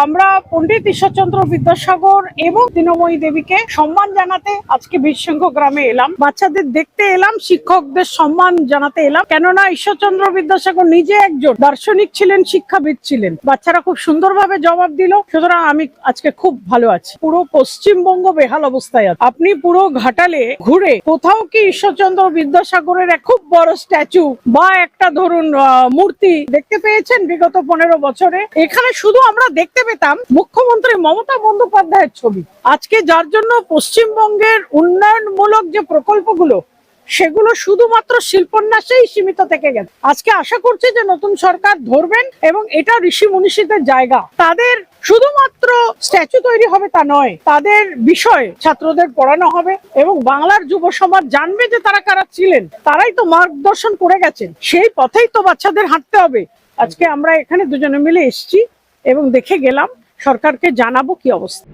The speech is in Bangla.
আমরা পণ্ডিত ঈশ্বরচন্দ্র বিদ্যাসাগর এবং দীনময়ী দেবীকে সম্মান জানাতে আজকে বীরসিংহ গ্রামে এলাম। বাচ্চাদের দেখতে এলাম, শিক্ষকদের সম্মান জানাতে এলাম, কেননা ঈশ্বরচন্দ্র বিদ্যাসাগর নিজে একজন দার্শনিক ছিলেন, শিক্ষাবিদ ছিলেন। বাচ্চারা খুব সুন্দরভাবে জবাব দিল, সুতরাং আমি আজকে খুব ভালো আছি। পুরো পশ্চিমবঙ্গ বেহাল অবস্থায় আছে। আপনি পুরো ঘাটালে ঘুরে কোথাও কি ঈশ্বরচন্দ্র বিদ্যাসাগরের এক খুব বড় স্ট্যাচু বা একটা ধরুন মূর্তি দেখতে পেয়েছেন বিগত 15 বছরে? এখানে শুধু আমরা দেখতে পেতাম মুখ্যমন্ত্রী মমতা বন্দ্যোপাধ্যায়ের ছবি। আজকে যার জন্য পশ্চিমবঙ্গের উন্নয়নমূলক যে প্রকল্পগুলো সেগুলো শুধুমাত্র শিল্পন্যাসেই সীমিত থেকে গেছে। আজকে আশা করছি যে নতুন সরকার ধরবেন এবং এটা ঋষি মনীষীদের জায়গা। তাদের শুধুমাত্র স্ট্যাচু তৈরি হবে তা নয়, তাদের বিষয়ে ছাত্রদের পড়ানো হবে এবং বাংলার যুব সমাজ জানবে যে তারা কারা ছিলেন। তারাই তো মার্গদর্শন করে গেছেন, সেই পথেই তো বাচ্চাদের হাঁটতে হবে। আজকে আমরা এখানে দুজনে মিলে এসেছি এবং দেখে গেলাম, সরকারকে জানাবো কি অবস্থা।